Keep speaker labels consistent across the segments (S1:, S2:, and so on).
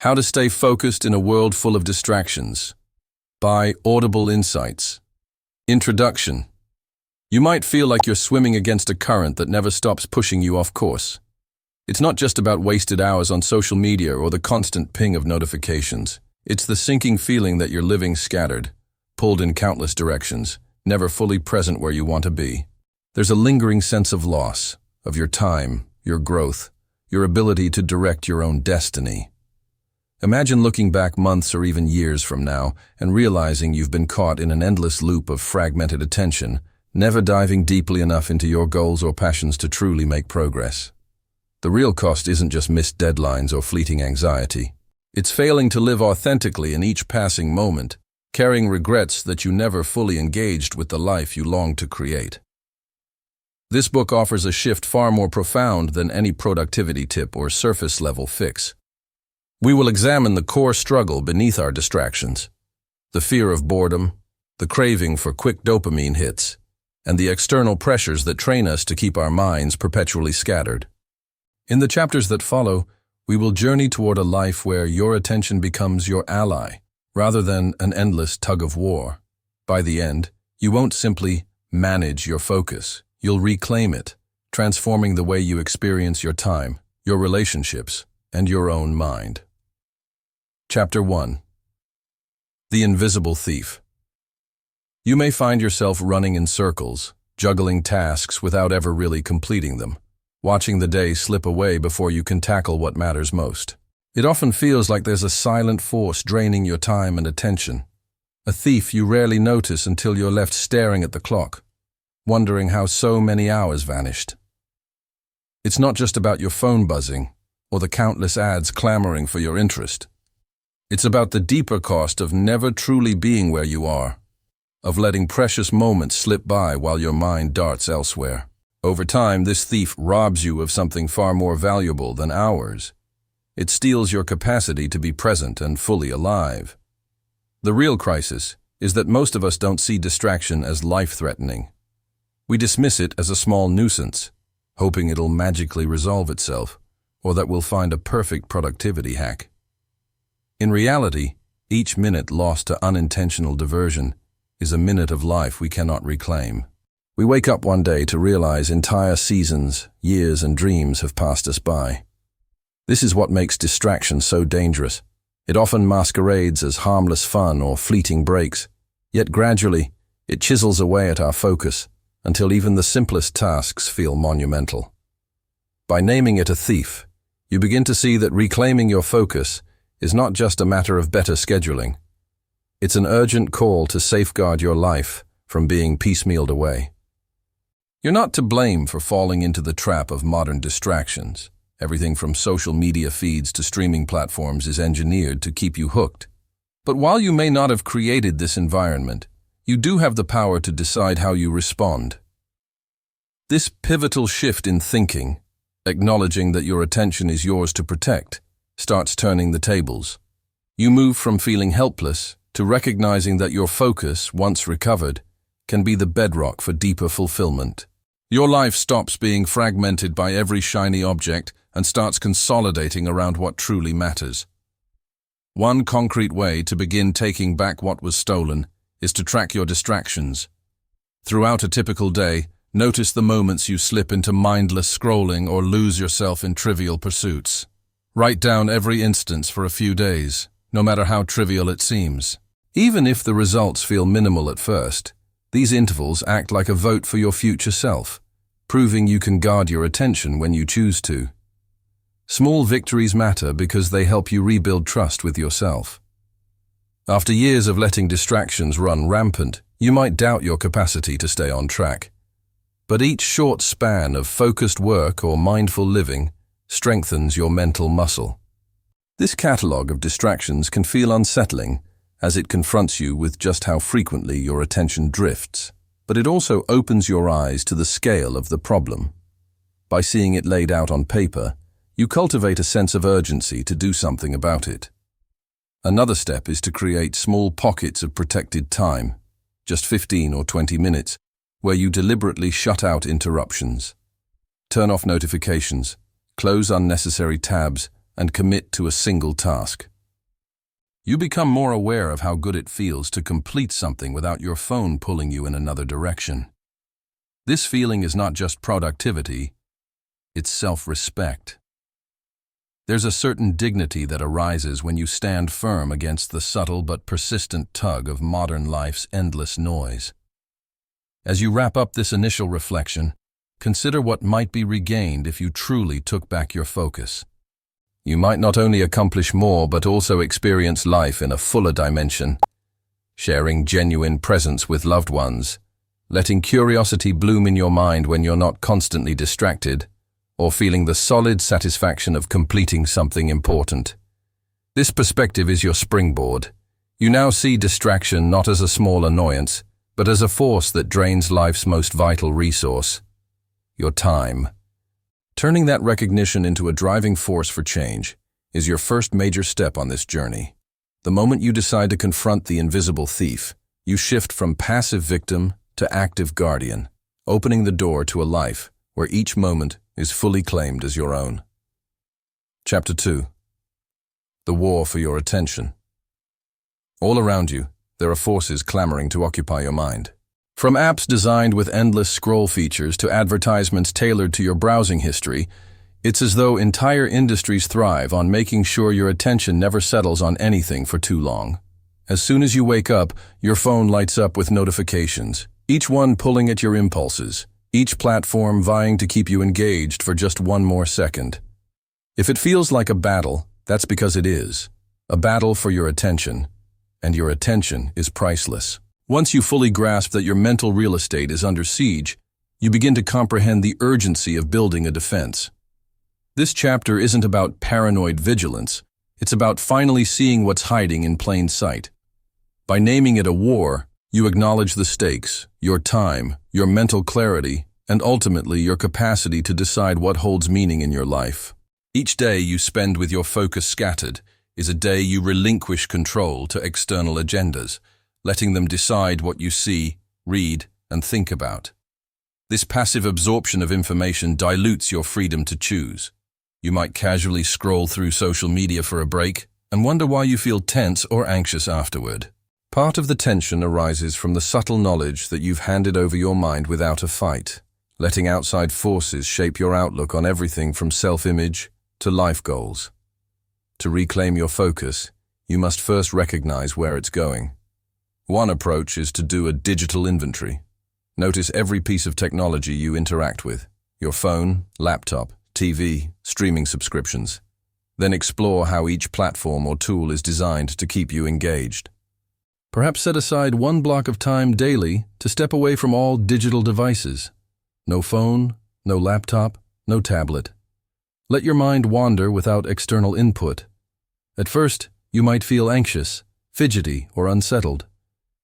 S1: How to Stay Focused in a World Full of Distractions by Audible Insights. Introduction. You might feel like you're swimming against a current that never stops pushing you off course. It's not just about wasted hours on social media or the constant ping of notifications. It's the sinking feeling that you're living scattered, pulled in countless directions, never fully present where you want to be. There's a lingering sense of loss, of your time, your growth, your ability to direct your own destiny. Imagine looking back months or even years from now and realizing you've been caught in an endless loop of fragmented attention, never diving deeply enough into your goals or passions to truly make progress. The real cost isn't just missed deadlines or fleeting anxiety. It's failing to live authentically in each passing moment, carrying regrets that you never fully engaged with the life you long to create. This book offers a shift far more profound than any productivity tip or surface-level fix. We will examine the core struggle beneath our distractions, the fear of boredom, the craving for quick dopamine hits, and the external pressures that train us to keep our minds perpetually scattered. In the chapters that follow, we will journey toward a life where your attention becomes your ally, rather than an endless tug-of-war. By the end, you won't simply manage your focus, you'll reclaim it, transforming the way you experience your time, your relationships, and your own mind. Chapter 1. The Invisible Thief. You may find yourself running in circles, juggling tasks without ever really completing them, watching the day slip away before you can tackle what matters most. It often feels like there's a silent force draining your time and attention, a thief you rarely notice until you're left staring at the clock, wondering how so many hours vanished. It's not just about your phone buzzing or the countless ads clamoring for your interest. It's about the deeper cost of never truly being where you are, of letting precious moments slip by while your mind darts elsewhere. Over time, this thief robs you of something far more valuable than hours. It steals your capacity to be present and fully alive. The real crisis is that most of us don't see distraction as life-threatening. We dismiss it as a small nuisance, hoping it'll magically resolve itself, or that we'll find a perfect productivity hack. In reality, each minute lost to unintentional diversion is a minute of life we cannot reclaim. We wake up one day to realize entire seasons, years, and dreams have passed us by. This is what makes distraction so dangerous. It often masquerades as harmless fun or fleeting breaks, yet gradually it chisels away at our focus until even the simplest tasks feel monumental. By naming it a thief, you begin to see that reclaiming your focus is not just a matter of better scheduling. It's an urgent call to safeguard your life from being piecemealed away. You're not to blame for falling into the trap of modern distractions. Everything from social media feeds to streaming platforms is engineered to keep you hooked. But while you may not have created this environment, you do have the power to decide how you respond. This pivotal shift in thinking, acknowledging that your attention is yours to protect, starts turning the tables. You move from feeling helpless to recognizing that your focus, once recovered, can be the bedrock for deeper fulfillment. Your life stops being fragmented by every shiny object and starts consolidating around what truly matters. One concrete way to begin taking back what was stolen is to track your distractions. Throughout a typical day, notice the moments you slip into mindless scrolling or lose yourself in trivial pursuits. Write down every instance for a few days, no matter how trivial it seems. Even if the results feel minimal at first, these intervals act like a vote for your future self, proving you can guard your attention when you choose to. Small victories matter because they help you rebuild trust with yourself. After years of letting distractions run rampant, you might doubt your capacity to stay on track. But each short span of focused work or mindful living strengthens your mental muscle. This catalogue of distractions can feel unsettling as it confronts you with just how frequently your attention drifts, but it also opens your eyes to the scale of the problem. By seeing it laid out on paper, you cultivate a sense of urgency to do something about it. Another step is to create small pockets of protected time, just 15 or 20 minutes, where you deliberately shut out interruptions. Turn off notifications, close unnecessary tabs, and commit to a single task. You become more aware of how good it feels to complete something without your phone pulling you in another direction. This feeling is not just productivity, it's self-respect. There's a certain dignity that arises when you stand firm against the subtle but persistent tug of modern life's endless noise. As you wrap up this initial reflection, consider what might be regained if you truly took back your focus. You might not only accomplish more but also experience life in a fuller dimension, sharing genuine presence with loved ones, letting curiosity bloom in your mind when you're not constantly distracted, or feeling the solid satisfaction of completing something important. This perspective is your springboard. You now see distraction not as a small annoyance, but as a force that drains life's most vital resource, your time. Turning that recognition into a driving force for change is your first major step on this journey. The moment you decide to confront the invisible thief, you shift from passive victim to active guardian, opening the door to a life where each moment is fully claimed as your own. Chapter 2. The War for Your Attention. All around you, there are forces clamoring to occupy your mind. From apps designed with endless scroll features to advertisements tailored to your browsing history, it's as though entire industries thrive on making sure your attention never settles on anything for too long. As soon as you wake up, your phone lights up with notifications, each one pulling at your impulses, each platform vying to keep you engaged for just one more second. If it feels like a battle, that's because it is. A battle for your attention, and your attention is priceless. Once you fully grasp that your mental real estate is under siege, you begin to comprehend the urgency of building a defense. This chapter isn't about paranoid vigilance, it's about finally seeing what's hiding in plain sight. By naming it a war, you acknowledge the stakes, your time, your mental clarity, and ultimately your capacity to decide what holds meaning in your life. Each day you spend with your focus scattered is a day you relinquish control to external agendas, letting them decide what you see, read, and think about. This passive absorption of information dilutes your freedom to choose. You might casually scroll through social media for a break and wonder why you feel tense or anxious afterward. Part of the tension arises from the subtle knowledge that you've handed over your mind without a fight, letting outside forces shape your outlook on everything from self-image to life goals. To reclaim your focus, you must first recognize where it's going. One approach is to do a digital inventory. Notice every piece of technology you interact with, your phone, laptop, TV, streaming subscriptions. Then explore how each platform or tool is designed to keep you engaged. Perhaps set aside one block of time daily to step away from all digital devices. No phone, no laptop, no tablet. Let your mind wander without external input. At first, you might feel anxious, fidgety, or unsettled.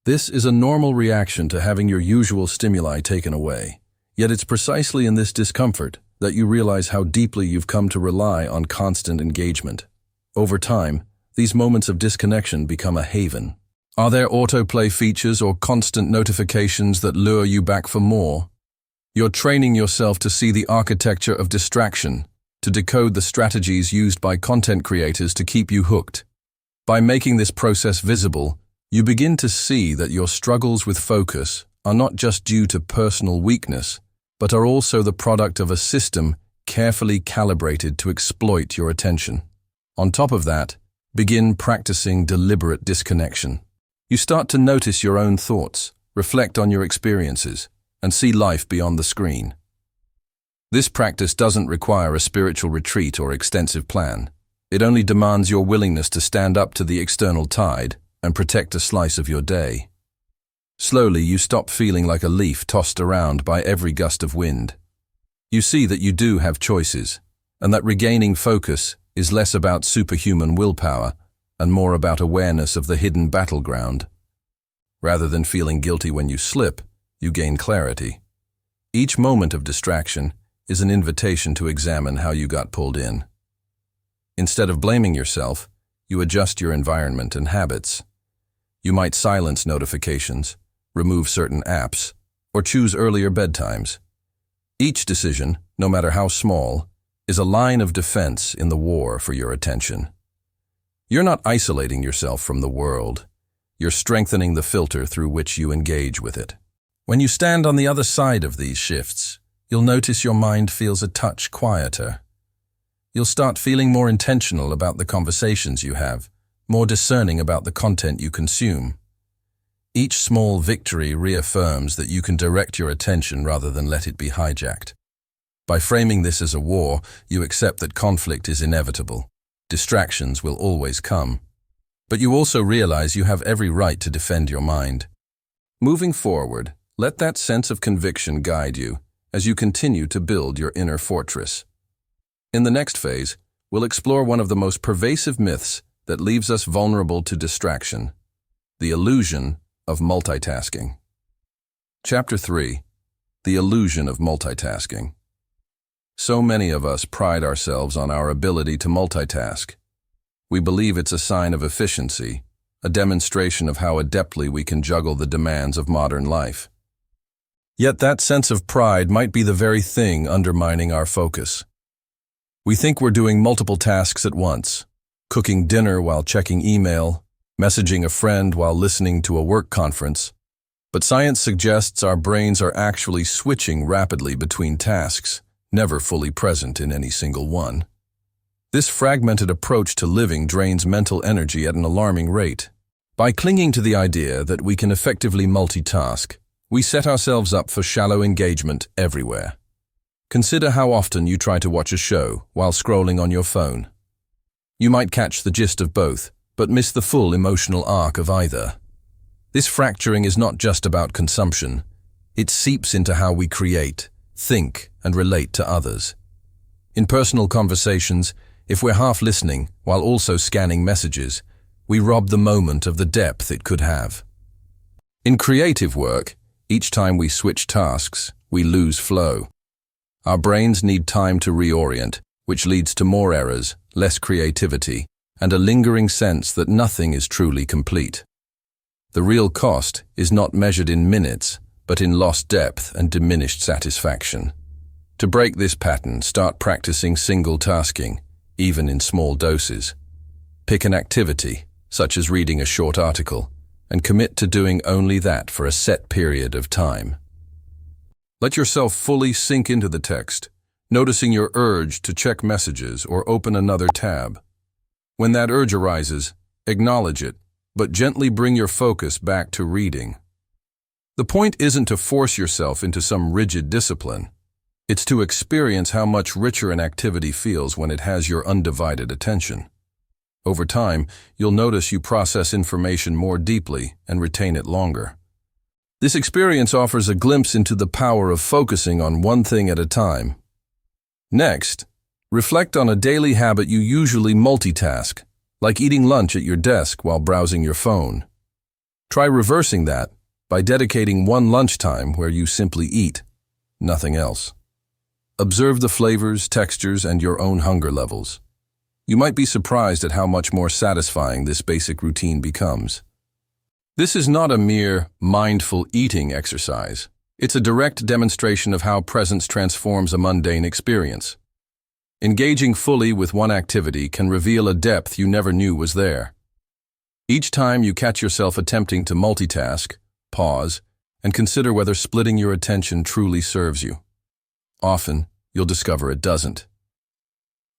S1: This is a normal reaction to having your usual stimuli taken away. Yet it's precisely in this discomfort that you realize how deeply you've come to rely on constant engagement. Over time, these moments of disconnection become a haven. Are there autoplay features or constant notifications that lure you back for more? You're training yourself to see the architecture of distraction, to decode the strategies used by content creators to keep you hooked. By making this process visible, you begin to see that your struggles with focus are not just due to personal weakness, but are also the product of a system carefully calibrated to exploit your attention. On top of that, begin practicing deliberate disconnection. You start to notice your own thoughts, reflect on your experiences, and see life beyond the screen. This practice doesn't require a spiritual retreat or extensive plan. It only demands your willingness to stand up to the external tide and protect a slice of your day. Slowly, you stop feeling like a leaf tossed around by every gust of wind. You see that you do have choices, and that regaining focus is less about superhuman willpower and more about awareness of the hidden battleground. Rather than feeling guilty when you slip, you gain clarity. Each moment of distraction is an invitation to examine how you got pulled in. Instead of blaming yourself, you adjust your environment and habits. You might silence notifications, remove certain apps, or choose earlier bedtimes. Each decision, no matter how small, is a line of defense in the war for your attention. You're not isolating yourself from the world. You're strengthening the filter through which you engage with it. When you stand on the other side of these shifts, you'll notice your mind feels a touch quieter. You'll start feeling more intentional about the conversations you have, more discerning about the content you consume. Each small victory reaffirms that you can direct your attention rather than let it be hijacked. By framing this as a war, you accept that conflict is inevitable. Distractions will always come. But you also realize you have every right to defend your mind. Moving forward, let that sense of conviction guide you as you continue to build your inner fortress. In the next phase, we'll explore one of the most pervasive myths that leaves us vulnerable to distraction: the illusion of multitasking. Chapter 3: The Illusion of Multitasking. So many of us pride ourselves on our ability to multitask. We believe it's a sign of efficiency, a demonstration of how adeptly we can juggle the demands of modern life. Yet that sense of pride might be the very thing undermining our focus. We think we're doing multiple tasks at once: cooking dinner while checking email, messaging a friend while listening to a work conference. But science suggests our brains are actually switching rapidly between tasks, never fully present in any single one. This fragmented approach to living drains mental energy at an alarming rate. By clinging to the idea that we can effectively multitask, we set ourselves up for shallow engagement everywhere. Consider how often you try to watch a show while scrolling on your phone. You might catch the gist of both, but miss the full emotional arc of either. This fracturing is not just about consumption. It seeps into how we create, think, and relate to others. In personal conversations, if we're half listening while also scanning messages, we rob the moment of the depth it could have. In creative work, each time we switch tasks, we lose flow. Our brains need time to reorient, which leads to more errors, less creativity, and a lingering sense that nothing is truly complete. The real cost is not measured in minutes, but in lost depth and diminished satisfaction. To break this pattern, start practicing single tasking, even in small doses. Pick an activity, such as reading a short article, and commit to doing only that for a set period of time. Let yourself fully sink into the text, noticing your urge to check messages or open another tab. When that urge arises, acknowledge it, but gently bring your focus back to reading. The point isn't to force yourself into some rigid discipline. It's to experience how much richer an activity feels when it has your undivided attention. Over time, you'll notice you process information more deeply and retain it longer. This experience offers a glimpse into the power of focusing on one thing at a time. Next, reflect on a daily habit you usually multitask, like eating lunch at your desk while browsing your phone. Try reversing that by dedicating one lunchtime where you simply eat, nothing else. Observe the flavors, textures, and your own hunger levels. You might be surprised at how much more satisfying this basic routine becomes. This is not a mere mindful eating exercise. It's a direct demonstration of how presence transforms a mundane experience. Engaging fully with one activity can reveal a depth you never knew was there. Each time you catch yourself attempting to multitask, pause, and consider whether splitting your attention truly serves you. Often, you'll discover it doesn't.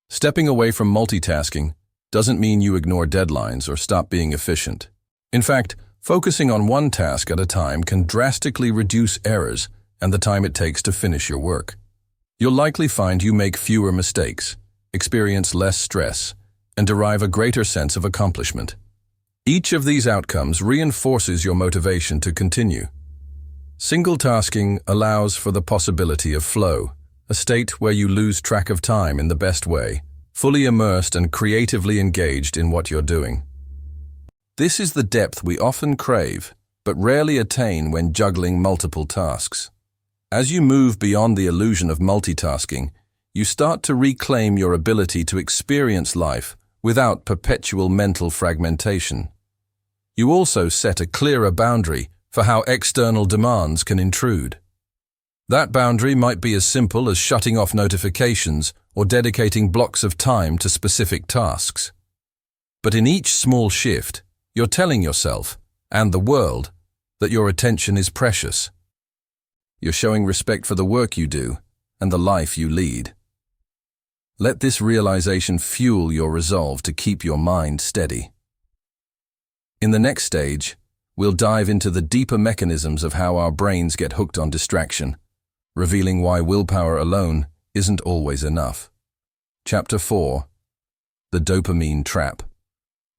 S1: Stepping away from multitasking doesn't mean you ignore deadlines or stop being efficient. In fact, focusing on one task at a time can drastically reduce errors and the time it takes to finish your work. You'll likely find you make fewer mistakes, experience less stress, and derive a greater sense of accomplishment. Each of these outcomes reinforces your motivation to continue. Single tasking allows for the possibility of flow, a state where you lose track of time in the best way, fully immersed and creatively engaged in what you're doing. This is the depth we often crave, but rarely attain when juggling multiple tasks. As you move beyond the illusion of multitasking, you start to reclaim your ability to experience life without perpetual mental fragmentation. You also set a clearer boundary for how external demands can intrude. That boundary might be as simple as shutting off notifications or dedicating blocks of time to specific tasks. But in each small shift, you're telling yourself, and the world, that your attention is precious. You're showing respect for the work you do and the life you lead. Let this realization fuel your resolve to keep your mind steady. In the next stage, we'll dive into the deeper mechanisms of how our brains get hooked on distraction, revealing why willpower alone isn't always enough. Chapter 4. The Dopamine Trap.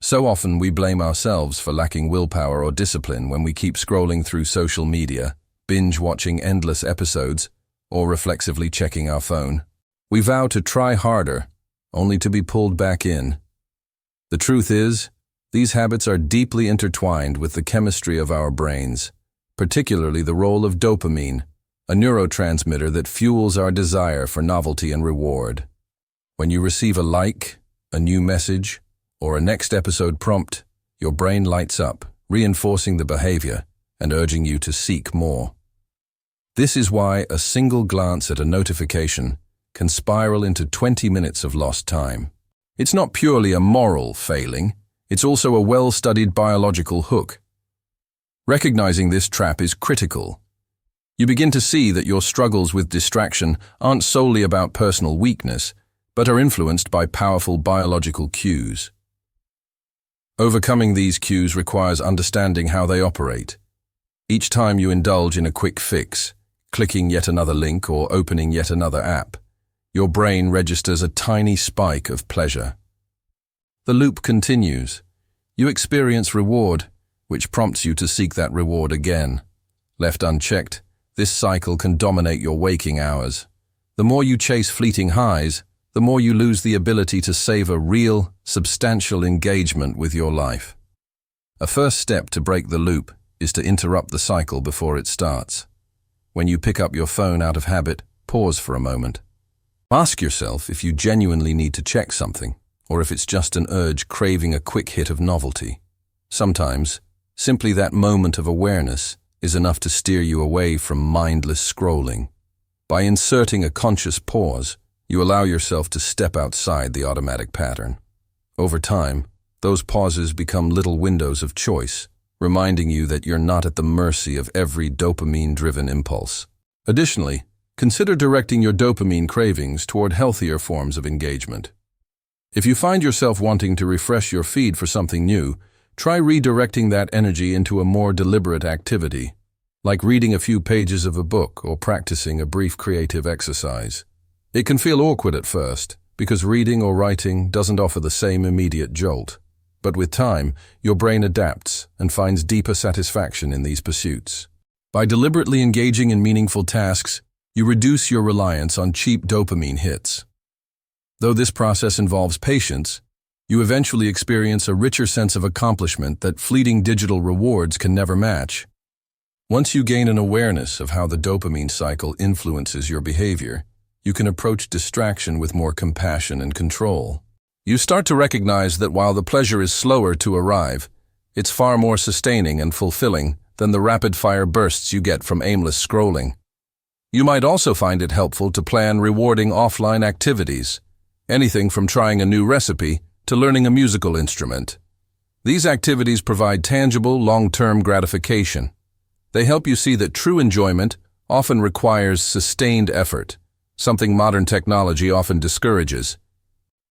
S1: So often we blame ourselves for lacking willpower or discipline when we keep scrolling through social media, binge-watching endless episodes, or reflexively checking our phone. We vow to try harder, only to be pulled back in. The truth is, these habits are deeply intertwined with the chemistry of our brains, particularly the role of dopamine, a neurotransmitter that fuels our desire for novelty and reward. When you receive a like, a new message, or a next episode prompt, your brain lights up, reinforcing the behavior and urging you to seek more. This is why a single glance at a notification can spiral into 20 minutes of lost time. It's not purely a moral failing, it's also a well-studied biological hook. Recognizing this trap is critical. You begin to see that your struggles with distraction aren't solely about personal weakness, but are influenced by powerful biological cues. Overcoming these cues requires understanding how they operate. Each time you indulge in a quick fix, clicking yet another link or opening yet another app, your brain registers a tiny spike of pleasure. The loop continues. You experience reward, which prompts you to seek that reward again. Left unchecked, this cycle can dominate your waking hours. The more you chase fleeting highs, the more you lose the ability to savor real, substantial engagement with your life. A first step to break the loop is to interrupt the cycle before it starts. When you pick up your phone out of habit, pause for a moment. Ask yourself if you genuinely need to check something, or if it's just an urge craving a quick hit of novelty. Sometimes, simply that moment of awareness is enough to steer you away from mindless scrolling. By inserting a conscious pause, you allow yourself to step outside the automatic pattern. Over time, those pauses become little windows of choice, reminding you that you're not at the mercy of every dopamine-driven impulse. Additionally, consider directing your dopamine cravings toward healthier forms of engagement. If you find yourself wanting to refresh your feed for something new, try redirecting that energy into a more deliberate activity, like reading a few pages of a book or practicing a brief creative exercise. It can feel awkward at first, because reading or writing doesn't offer the same immediate jolt. But with time, your brain adapts and finds deeper satisfaction in these pursuits. By deliberately engaging in meaningful tasks, you reduce your reliance on cheap dopamine hits. Though this process involves patience, you eventually experience a richer sense of accomplishment that fleeting digital rewards can never match. Once you gain an awareness of how the dopamine cycle influences your behavior, you can approach distraction with more compassion and control. You start to recognize that while the pleasure is slower to arrive, it's far more sustaining and fulfilling than the rapid-fire bursts you get from aimless scrolling. You might also find it helpful to plan rewarding offline activities, anything from trying a new recipe to learning a musical instrument. These activities provide tangible, long-term gratification. They help you see that true enjoyment often requires sustained effort, something modern technology often discourages.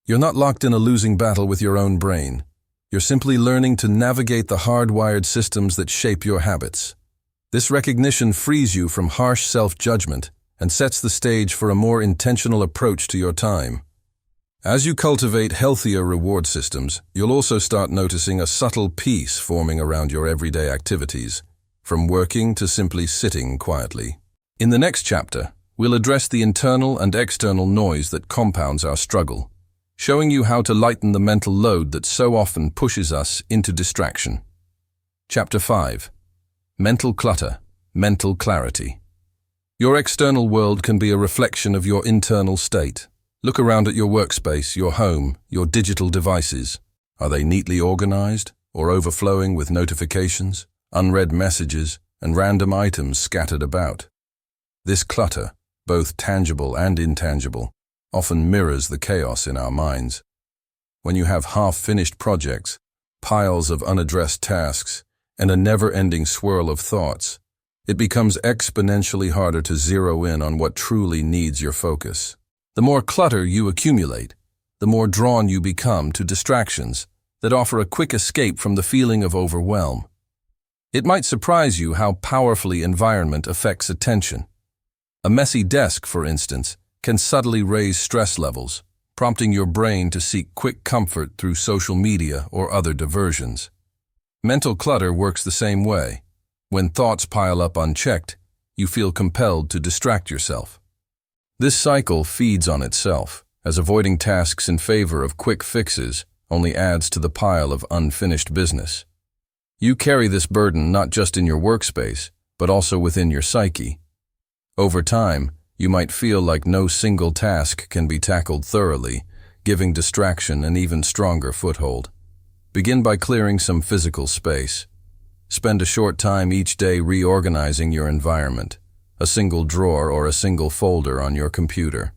S1: You're not locked in a losing battle with your own brain. You're simply learning to navigate the hardwired systems that shape your habits. This recognition frees you from harsh self-judgment and sets the stage for a more intentional approach to your time. As you cultivate healthier reward systems, you'll also start noticing a subtle peace forming around your everyday activities, from working to simply sitting quietly. In the next chapter, we'll address the internal and external noise that compounds our struggle, showing you how to lighten the mental load that so often pushes us into distraction. Chapter 5. Mental Clutter, Mental Clarity. Your external world can be a reflection of your internal state. Look around at your workspace, your home, your digital devices. Are they neatly organized or overflowing with notifications, unread messages, and random items scattered about? This clutter, both tangible and intangible, often mirrors the chaos in our minds. When you have half-finished projects, piles of unaddressed tasks, and a never-ending swirl of thoughts, it becomes exponentially harder to zero in on what truly needs your focus. The more clutter you accumulate, the more drawn you become to distractions that offer a quick escape from the feeling of overwhelm. It might surprise you how powerfully environment affects attention. A messy desk, for instance, can subtly raise stress levels, prompting your brain to seek quick comfort through social media or other diversions. Mental clutter works the same way. When thoughts pile up unchecked, you feel compelled to distract yourself. This cycle feeds on itself, as avoiding tasks in favor of quick fixes only adds to the pile of unfinished business. You carry this burden not just in your workspace, but also within your psyche. Over time, you might feel like no single task can be tackled thoroughly, giving distraction an even stronger foothold. Begin by clearing some physical space. Spend a short time each day reorganizing your environment, a single drawer or a single folder on your computer.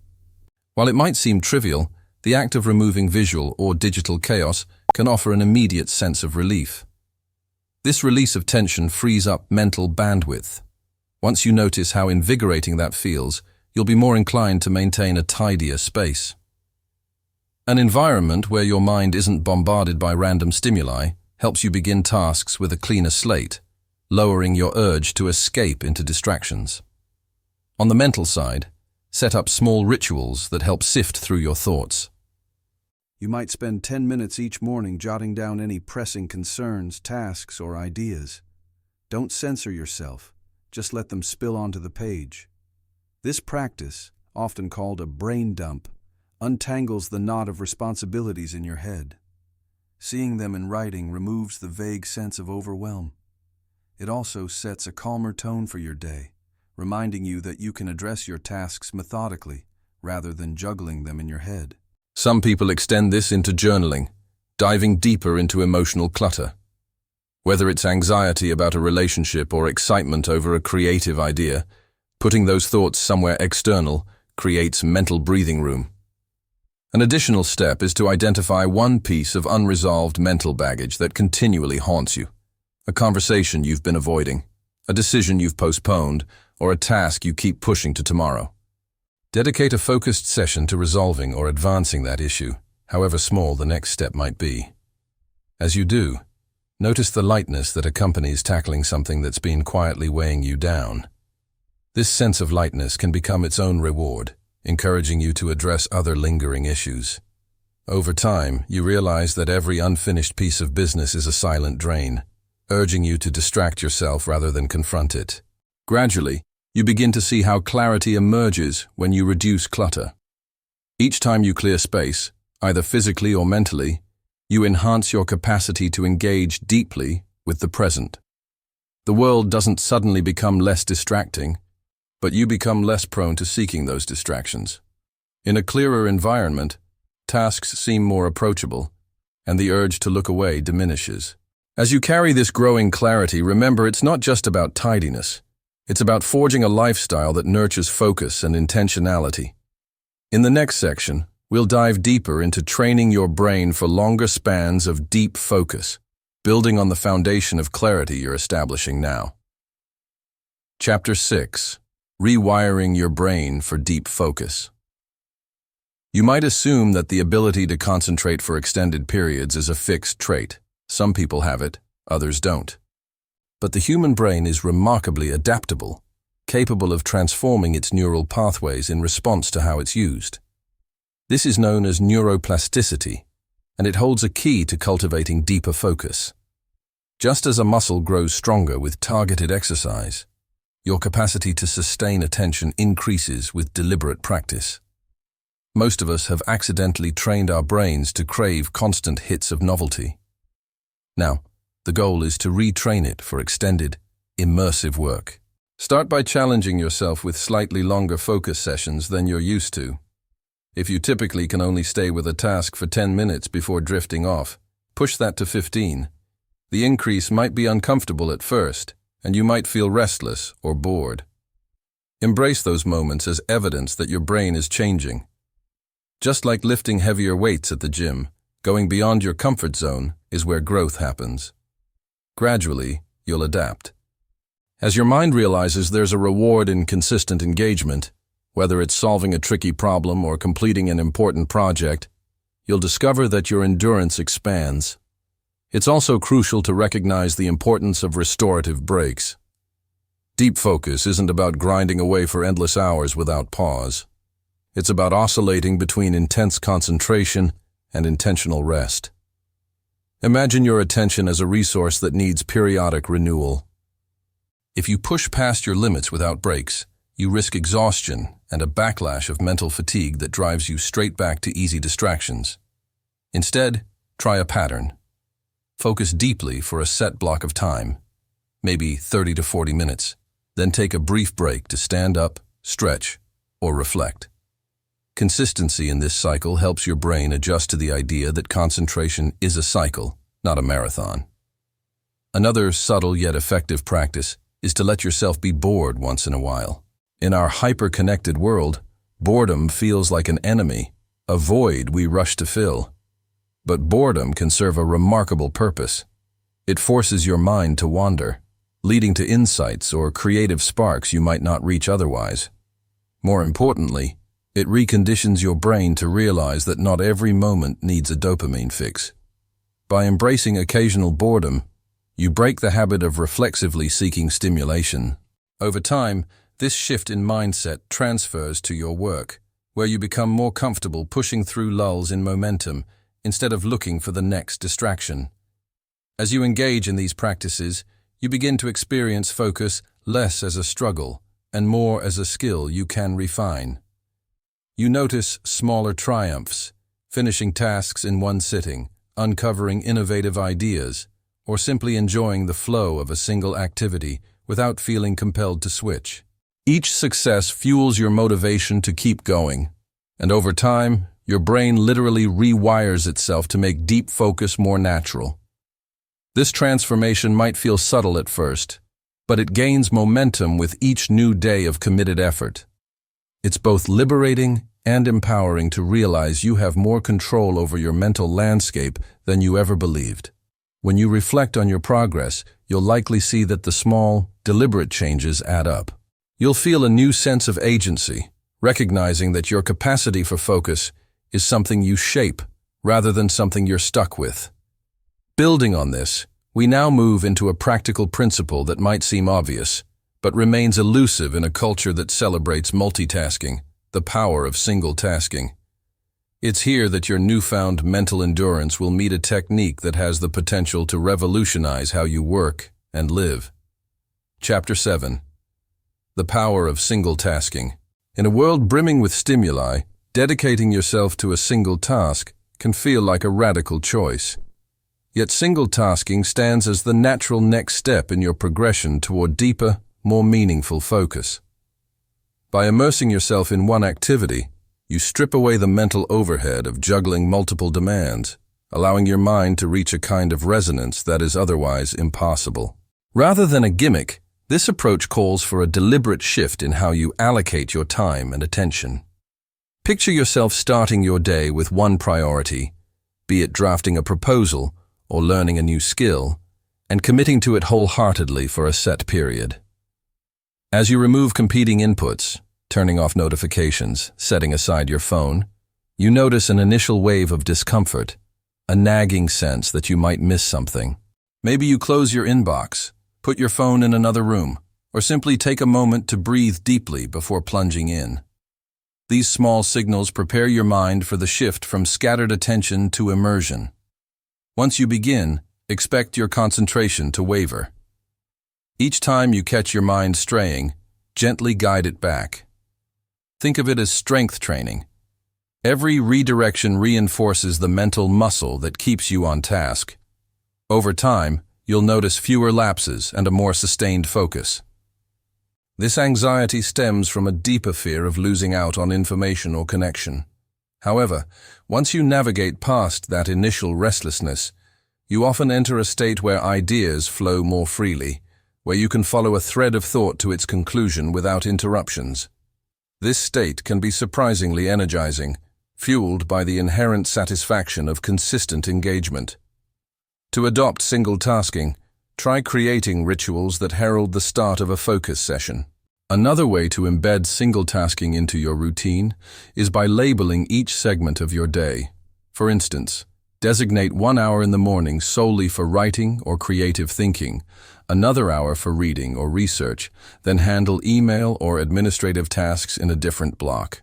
S1: While it might seem trivial, the act of removing visual or digital chaos can offer an immediate sense of relief. This release of tension frees up mental bandwidth. Once you notice how invigorating that feels, you'll be more inclined to maintain a tidier space. An environment where your mind isn't bombarded by random stimuli helps you begin tasks with a cleaner slate, lowering your urge to escape into distractions. On the mental side, set up small rituals that help sift through your thoughts. You might spend 10 minutes each morning jotting down any pressing concerns, tasks, or ideas. Don't censor yourself, just let them spill onto the page. This practice, often called a brain dump, untangles the knot of responsibilities in your head. Seeing them in writing removes the vague sense of overwhelm. It also sets a calmer tone for your day, reminding you that you can address your tasks methodically rather than juggling them in your head. Some people extend this into journaling, diving deeper into emotional clutter. Whether it's anxiety about a relationship or excitement over a creative idea, putting those thoughts somewhere external creates mental breathing room. An additional step is to identify one piece of unresolved mental baggage that continually haunts you. A conversation you've been avoiding, a decision you've postponed, or a task you keep pushing to tomorrow. Dedicate a focused session to resolving or advancing that issue, however small the next step might be. As you do, notice the lightness that accompanies tackling something that's been quietly weighing you down. This sense of lightness can become its own reward, encouraging you to address other lingering issues. Over time, you realize that every unfinished piece of business is a silent drain, urging you to distract yourself rather than confront it. Gradually, you begin to see how clarity emerges when you reduce clutter. Each time you clear space, either physically or mentally, you enhance your capacity to engage deeply with the present. The world doesn't suddenly become less distracting, but you become less prone to seeking those distractions. In a clearer environment, tasks seem more approachable, and the urge to look away diminishes. As you carry this growing clarity, remember it's not just about tidiness. It's about forging a lifestyle that nurtures focus and intentionality. In the next section, we'll dive deeper into training your brain for longer spans of deep focus, building on the foundation of clarity you're establishing now. Chapter 6. Rewiring your brain for deep focus. You might assume that the ability to concentrate for extended periods is a fixed trait. Some people have it, others don't. But the human brain is remarkably adaptable, capable of transforming its neural pathways in response to how it's used. This is known as neuroplasticity, and it holds a key to cultivating deeper focus. Just as a muscle grows stronger with targeted exercise, your capacity to sustain attention increases with deliberate practice. Most of us have accidentally trained our brains to crave constant hits of novelty. Now, the goal is to retrain it for extended, immersive work. Start by challenging yourself with slightly longer focus sessions than you're used to. If you typically can only stay with a task for 10 minutes before drifting off, push that to 15. The increase might be uncomfortable at first, and you might feel restless or bored. Embrace those moments as evidence that your brain is changing. Just like lifting heavier weights at the gym, Going beyond your comfort zone is where growth happens. Gradually, you'll adapt. As your mind realizes there's a reward in consistent engagement, whether it's solving a tricky problem or completing an important project, you'll discover that your endurance expands. It's also crucial to recognize the importance of restorative breaks. Deep focus isn't about grinding away for endless hours without pause. It's about oscillating between intense concentration and intentional rest. Imagine your attention as a resource that needs periodic renewal. If you push past your limits without breaks, you risk exhaustion and a backlash of mental fatigue that drives you straight back to easy distractions. Instead, try a pattern. Focus deeply for a set block of time, maybe 30 to 40 minutes. Then take a brief break to stand up, stretch, or reflect. Consistency in this cycle helps your brain adjust to the idea that concentration is a cycle, not a marathon. Another subtle yet effective practice is to let yourself be bored once in a while. In our hyper-connected world, boredom feels like an enemy, a void we rush to fill. But boredom can serve a remarkable purpose. It forces your mind to wander, leading to insights or creative sparks you might not reach otherwise. More importantly, it reconditions your brain to realize that not every moment needs a dopamine fix. By embracing occasional boredom, you break the habit of reflexively seeking stimulation. Over time, this shift in mindset transfers to your work, where you become more comfortable pushing through lulls in momentum instead of looking for the next distraction. As you engage in these practices, you begin to experience focus less as a struggle and more as a skill you can refine. You notice smaller triumphs, finishing tasks in one sitting, uncovering innovative ideas, or simply enjoying the flow of a single activity without feeling compelled to switch. Each success fuels your motivation to keep going, and over time, your brain literally rewires itself to make deep focus more natural. This transformation might feel subtle at first, but it gains momentum with each new day of committed effort. It's both liberating and empowering to realize you have more control over your mental landscape than you ever believed. When you reflect on your progress, you'll likely see that the small, deliberate changes add up. You'll feel a new sense of agency, recognizing that your capacity for focus is something you shape rather than something you're stuck with. Building on this, we now move into a practical principle that might seem obvious, but remains elusive in a culture that celebrates multitasking, the power of single tasking. It's here that your newfound mental endurance will meet a technique that has the potential to revolutionize how you work and live. Chapter 7. The Power of Single Tasking. In a world brimming with stimuli, dedicating yourself to a single task can feel like a radical choice. Yet single tasking stands as the natural next step in your progression toward deeper, more meaningful focus. By immersing yourself in one activity, you strip away the mental overhead of juggling multiple demands, allowing your mind to reach a kind of resonance that is otherwise impossible. Rather than a gimmick, this approach calls for a deliberate shift in how you allocate your time and attention. Picture yourself starting your day with one priority, be it drafting a proposal or learning a new skill, and committing to it wholeheartedly for a set period. As you remove competing inputs, turning off notifications, setting aside your phone, you notice an initial wave of discomfort, a nagging sense that you might miss something. Maybe you close your inbox, put your phone in another room, or simply take a moment to breathe deeply before plunging in. These small signals prepare your mind for the shift from scattered attention to immersion. Once you begin, expect your concentration to waver. Each time you catch your mind straying, gently guide it back. Think of it as strength training. Every redirection reinforces the mental muscle that keeps you on task. Over time, you'll notice fewer lapses and a more sustained focus. This anxiety stems from a deeper fear of losing out on information or connection. However, once you navigate past that initial restlessness, you often enter a state where ideas flow more freely, where you can follow a thread of thought to its conclusion without interruptions. This state can be surprisingly energizing, fueled by the inherent satisfaction of consistent engagement. To adopt single tasking, try creating rituals that herald the start of a focus session. Another way to embed single tasking into your routine is by labeling each segment of your day. For instance, designate 1 hour in the morning solely for writing or creative thinking, another hour for reading or research, then handle email or administrative tasks in a different block.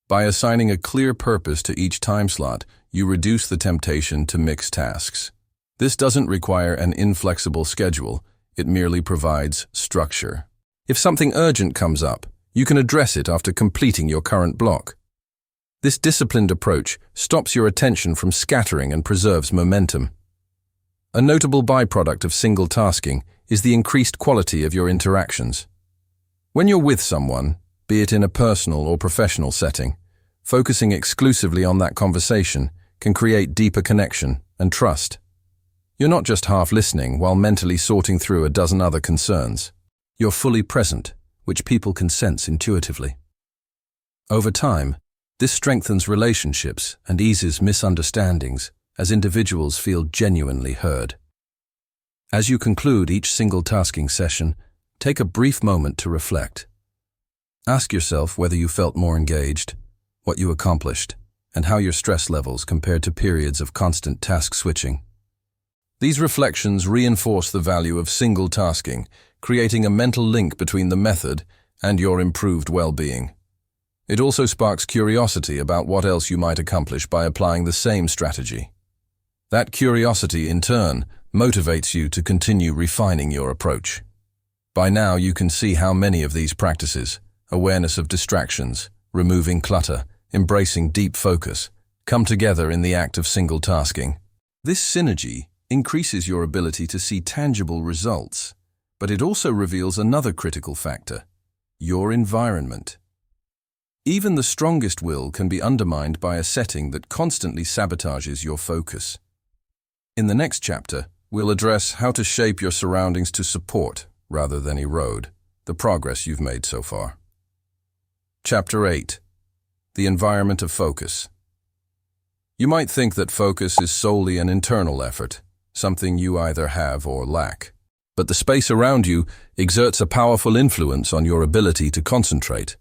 S1: By assigning a clear purpose to each time slot, you reduce the temptation to mix tasks. This doesn't require an inflexible schedule, it merely provides structure. If something urgent comes up, you can address it after completing your current block. This disciplined approach stops your attention from scattering and preserves momentum. A notable byproduct of single tasking is the increased quality of your interactions. When you're with someone, be it in a personal or professional setting, focusing exclusively on that conversation can create deeper connection and trust. You're not just half listening while mentally sorting through a dozen other concerns. You're fully present, which people can sense intuitively. Over time, this strengthens relationships and eases misunderstandings as individuals feel genuinely heard. As you conclude each single tasking session, take a brief moment to reflect. Ask yourself whether you felt more engaged, what you accomplished, and how your stress levels compared to periods of constant task switching. These reflections reinforce the value of single tasking, creating a mental link between the method and your improved well-being. It also sparks curiosity about what else you might accomplish by applying the same strategy. That curiosity, in turn, motivates you to continue refining your approach. By now, you can see how many of these practices, awareness of distractions, removing clutter, embracing deep focus, come together in the act of single tasking. This synergy increases your ability to see tangible results, but it also reveals another critical factor: your environment. Even the strongest will can be undermined by a setting that constantly sabotages your focus. In the next chapter, we'll address how to shape your surroundings to support, rather than erode, the progress you've made so far. Chapter 8. The environment of focus. You might think that focus is solely an internal effort, something you either have or lack. But the space around you exerts a powerful influence on your ability to concentrate.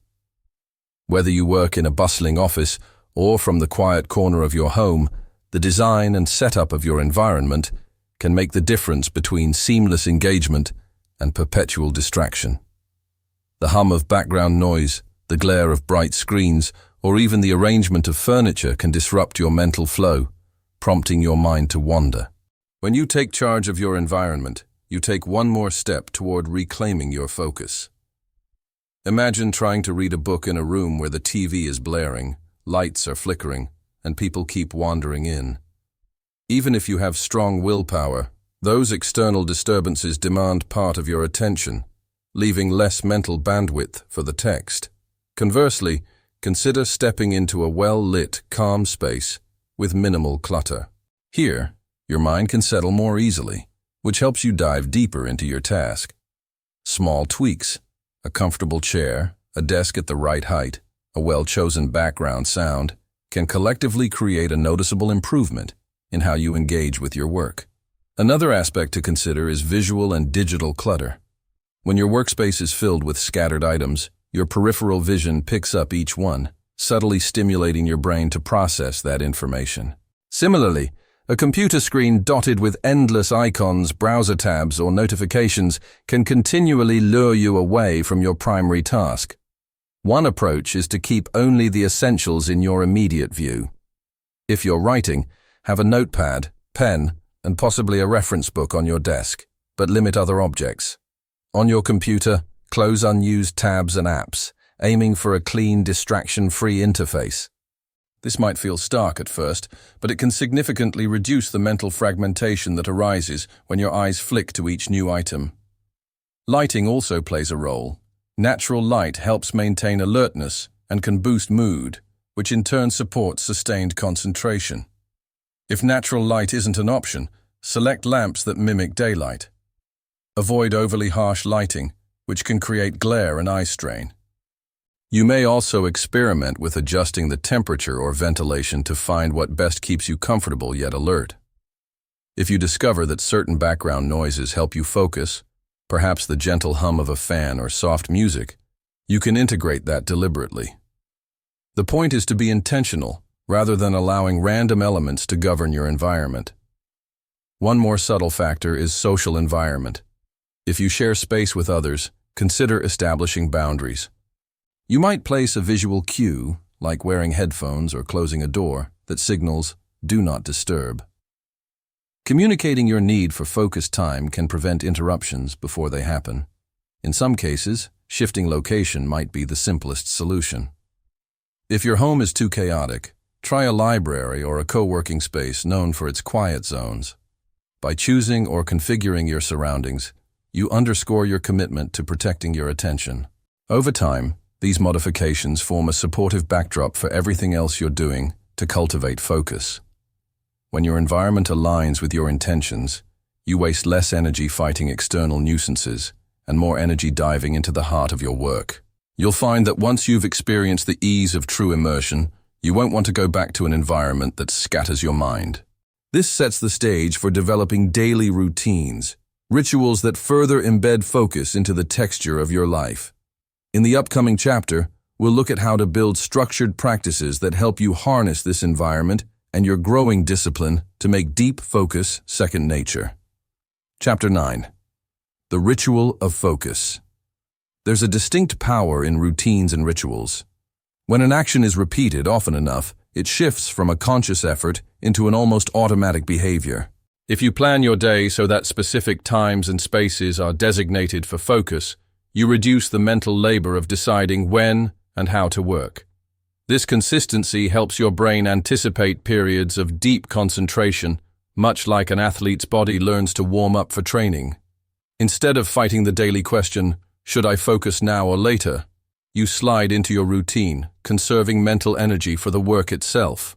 S1: Whether you work in a bustling office or from the quiet corner of your home, the design and setup of your environment can make the difference between seamless engagement and perpetual distraction. The hum of background noise, the glare of bright screens, or even the arrangement of furniture can disrupt your mental flow, prompting your mind to wander. When you take charge of your environment, you take one more step toward reclaiming your focus. Imagine trying to read a book in a room where the TV is blaring, lights are flickering, and people keep wandering in. Even if you have strong willpower, those external disturbances demand part of your attention, leaving less mental bandwidth for the text. Conversely, consider stepping into a well-lit, calm space with minimal clutter. Here, your mind can settle more easily, which helps you dive deeper into your task. Small tweaks, a comfortable chair, a desk at the right height, a well-chosen background sound, can collectively create a noticeable improvement in how you engage with your work. Another aspect to consider is visual and digital clutter. When your workspace is filled with scattered items, your peripheral vision picks up each one, subtly stimulating your brain to process that information. Similarly, a computer screen dotted with endless icons, browser tabs, or notifications can continually lure you away from your primary task. One approach is to keep only the essentials in your immediate view. If you're writing, have a notepad, pen, and possibly a reference book on your desk, but limit other objects. On your computer, close unused tabs and apps, aiming for a clean, distraction-free interface. This might feel stark at first, but it can significantly reduce the mental fragmentation that arises when your eyes flick to each new item. Lighting also plays a role. Natural light helps maintain alertness and can boost mood, which in turn supports sustained concentration. If natural light isn't an option, select lamps that mimic daylight. Avoid overly harsh lighting, which can create glare and eye strain. You may also experiment with adjusting the temperature or ventilation to find what best keeps you comfortable yet alert. If you discover that certain background noises help you focus, perhaps the gentle hum of a fan or soft music, you can integrate that deliberately. The point is to be intentional, rather than allowing random elements to govern your environment. One more subtle factor is social environment. If you share space with others, consider establishing boundaries. You might place a visual cue, like wearing headphones or closing a door, that signals, "Do not disturb." Communicating your need for focused time can prevent interruptions before they happen. In some cases, shifting location might be the simplest solution. If your home is too chaotic, try a library or a co-working space known for its quiet zones. By choosing or configuring your surroundings, you underscore your commitment to protecting your attention. Over time, these modifications form a supportive backdrop for everything else you're doing to cultivate focus. When your environment aligns with your intentions, you waste less energy fighting external nuisances and more energy diving into the heart of your work. You'll find that once you've experienced the ease of true immersion, you won't want to go back to an environment that scatters your mind. This sets the stage for developing daily routines, rituals that further embed focus into the texture of your life. In the upcoming chapter, we'll look at how to build structured practices that help you harness this environment and your growing discipline to make deep focus second nature. Chapter 9. The Ritual of Focus. There's a distinct power in routines and rituals. When an action is repeated often enough, it shifts from a conscious effort into an almost automatic behavior. If you plan your day so that specific times and spaces are designated for focus, you reduce the mental labor of deciding when and how to work. This consistency helps your brain anticipate periods of deep concentration, much like an athlete's body learns to warm up for training. Instead of fighting the daily question, "Should I focus now or later?" you slide into your routine, conserving mental energy for the work itself.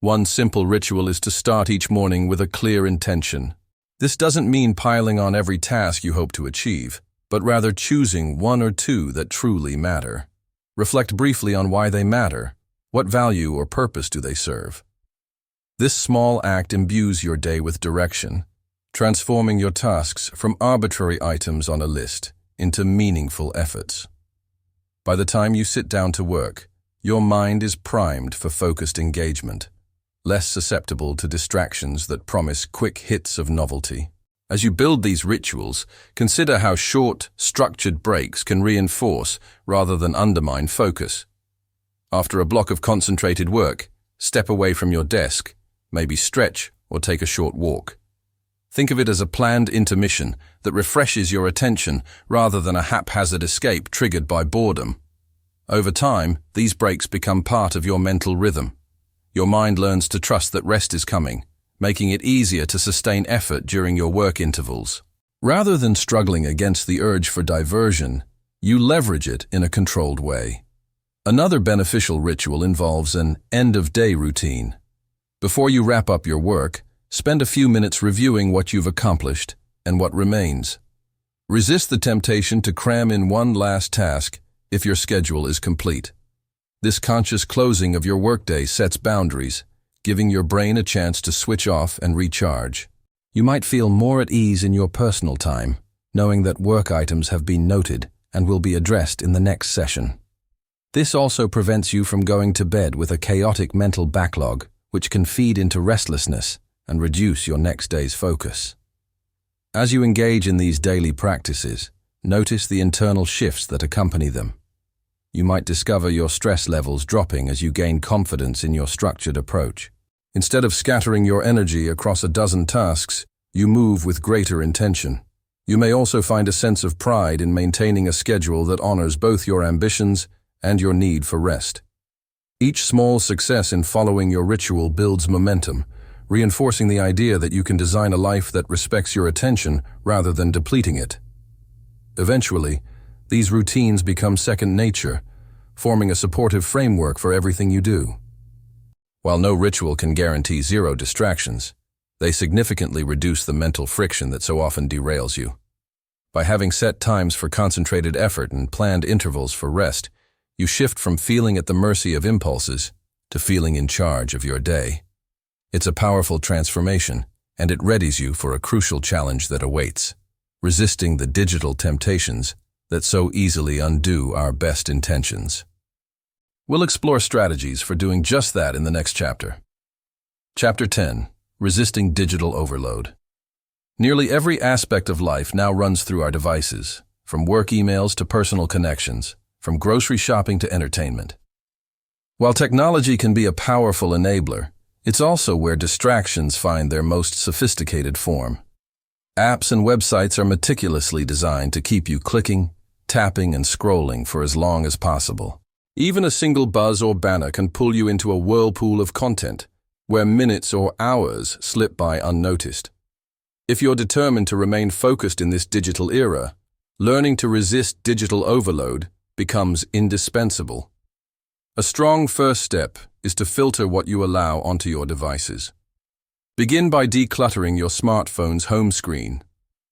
S1: One simple ritual is to start each morning with a clear intention. This doesn't mean piling on every task you hope to achieve, but rather choosing one or two that truly matter. Reflect briefly on why they matter. What value or purpose do they serve? This small act imbues your day with direction, transforming your tasks from arbitrary items on a list into meaningful efforts. By the time you sit down to work, your mind is primed for focused engagement, less susceptible to distractions that promise quick hits of novelty. As you build these rituals, consider how short, structured breaks can reinforce rather than undermine focus. After a block of concentrated work, step away from your desk, maybe stretch or take a short walk. Think of it as a planned intermission that refreshes your attention rather than a haphazard escape triggered by boredom. Over time, these breaks become part of your mental rhythm. Your mind learns to trust that rest is coming, making it easier to sustain effort during your work intervals. Rather than struggling against the urge for diversion, you leverage it in a controlled way. Another beneficial ritual involves an end-of-day routine. Before you wrap up your work, spend a few minutes reviewing what you've accomplished and what remains. Resist the temptation to cram in one last task if your schedule is complete. This conscious closing of your workday sets boundaries, giving your brain a chance to switch off and recharge. You might feel more at ease in your personal time, knowing that work items have been noted and will be addressed in the next session. This also prevents you from going to bed with a chaotic mental backlog, which can feed into restlessness and reduce your next day's focus. As you engage in these daily practices, notice the internal shifts that accompany them. You might discover your stress levels dropping as you gain confidence in your structured approach. Instead of scattering your energy across a dozen tasks, you move with greater intention. You may also find a sense of pride in maintaining a schedule that honors both your ambitions and your need for rest. Each small success in following your ritual builds momentum, reinforcing the idea that you can design a life that respects your attention rather than depleting it. Eventually, these routines become second nature, forming a supportive framework for everything you do. While no ritual can guarantee zero distractions, they significantly reduce the mental friction that so often derails you. By having set times for concentrated effort and planned intervals for rest, You shift from feeling at the mercy of impulses to feeling in charge of your day. It's a powerful transformation, and it readies you for a crucial challenge that awaits, resisting the digital temptations that so easily undo our best intentions. We'll explore strategies for doing just that in the next chapter. Chapter 10. Resisting Digital Overload. Nearly every aspect of life now runs through our devices, from work emails to personal connections, from grocery shopping to entertainment. While technology can be a powerful enabler, it's also where distractions find their most sophisticated form. Apps and websites are meticulously designed to keep you clicking, tapping, and scrolling for as long as possible. Even a single buzz or banner can pull you into a whirlpool of content, where minutes or hours slip by unnoticed. If you're determined to remain focused in this digital era, learning to resist digital overload becomes indispensable. A strong first step is to filter what you allow onto your devices. Begin by decluttering your smartphone's home screen.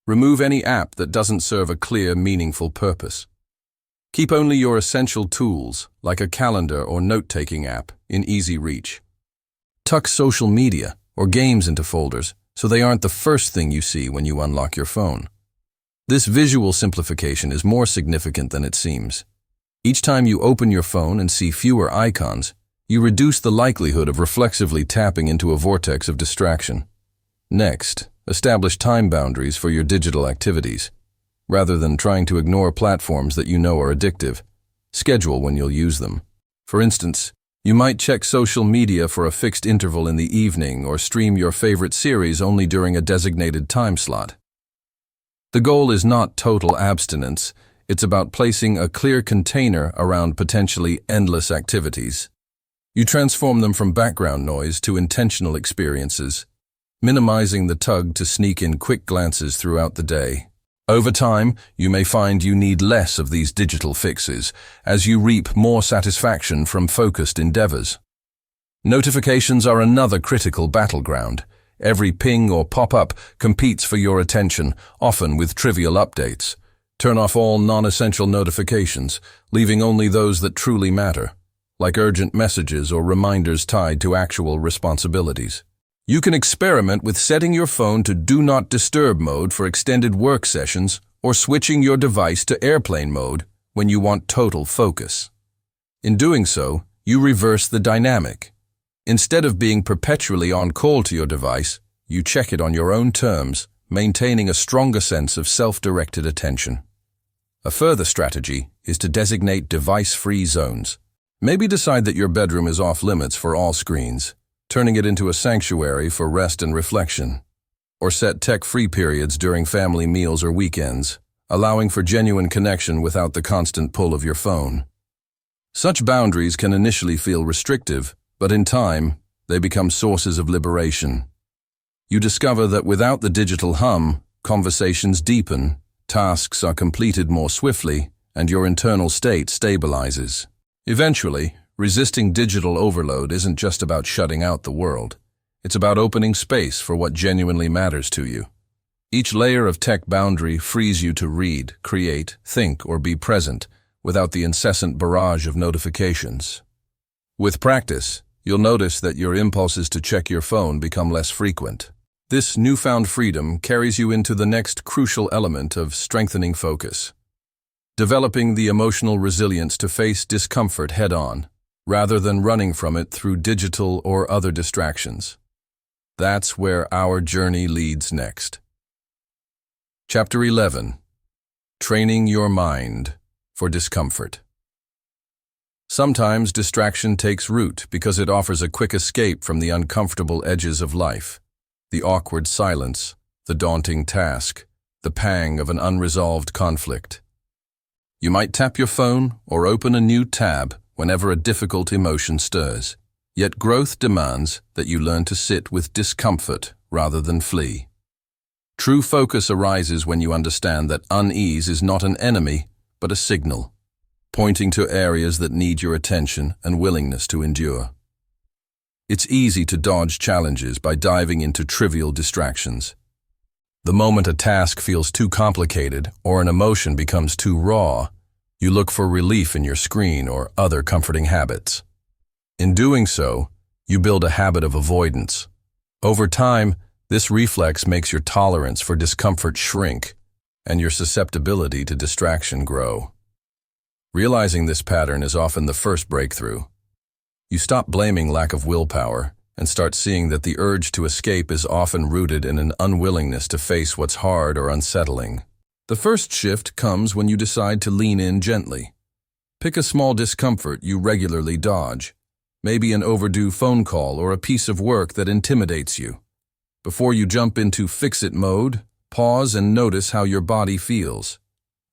S1: Remove any app that doesn't serve a clear, meaningful purpose. Keep only your essential tools, like a calendar or note-taking app, in easy reach. Tuck social media or games into folders so they aren't the first thing you see when you unlock your phone. This visual simplification is more significant than it seems. Each time you open your phone and see fewer icons, you reduce the likelihood of reflexively tapping into a vortex of distraction. Next, establish time boundaries for your digital activities. Rather than trying to ignore platforms that you know are addictive, schedule when you'll use them. For instance, you might check social media for a fixed interval in the evening or stream your favorite series only during a designated time slot. The goal is not total abstinence. It's about placing a clear container around potentially endless activities. You transform them from background noise to intentional experiences, minimizing the tug to sneak in quick glances throughout the day. Over time, you may find you need less of these digital fixes as you reap more satisfaction from focused endeavors. Notifications are another critical battleground. Every ping or pop-up competes for your attention, often with trivial updates. Turn off all non-essential notifications, leaving only those that truly matter, like urgent messages or reminders tied to actual responsibilities. You can experiment with setting your phone to Do Not Disturb mode for extended work sessions or switching your device to airplane mode when you want total focus. In doing so, you reverse the dynamic. Instead of being perpetually on call to your device, you check it on your own terms, maintaining a stronger sense of self-directed attention. A further strategy is to designate device-free zones. Maybe decide that your bedroom is off-limits for all screens, turning it into a sanctuary for rest and reflection. Or set tech-free periods during family meals or weekends, allowing for genuine connection without the constant pull of your phone. Such boundaries can initially feel restrictive, but in time, they become sources of liberation. You discover that without the digital hum, conversations deepen, tasks are completed more swiftly, and your internal state stabilizes. Eventually, resisting digital overload isn't just about shutting out the world. It's about opening space for what genuinely matters to you. Each layer of tech boundary frees you to read, create, think, or be present without the incessant barrage of notifications. With practice, you'll notice that your impulses to check your phone become less frequent. This newfound freedom carries you into the next crucial element of strengthening focus. Developing the emotional resilience to face discomfort head-on, rather than running from it through digital or other distractions. That's where our journey leads next. Chapter 11. Training your mind for discomfort. Sometimes distraction takes root because it offers a quick escape from the uncomfortable edges of life. The awkward silence, the daunting task, the pang of an unresolved conflict. You might tap your phone or open a new tab whenever a difficult emotion stirs. Yet growth demands that you learn to sit with discomfort rather than flee. True focus arises when you understand that unease is not an enemy, but a signal, pointing to areas that need your attention and willingness to endure. It's easy to dodge challenges by diving into trivial distractions. The moment a task feels too complicated or an emotion becomes too raw, You look for relief in your screen or other comforting habits. In doing so, you build a habit of avoidance. Over time, this reflex makes your tolerance for discomfort shrink and your susceptibility to distraction grow. Realizing this pattern is often the first breakthrough. You stop blaming lack of willpower and start seeing that the urge to escape is often rooted in an unwillingness to face what's hard or unsettling. The first shift comes when you decide to lean in gently. Pick a small discomfort you regularly dodge, maybe an overdue phone call or a piece of work that intimidates you. Before you jump into fix-it mode, pause and notice how your body feels.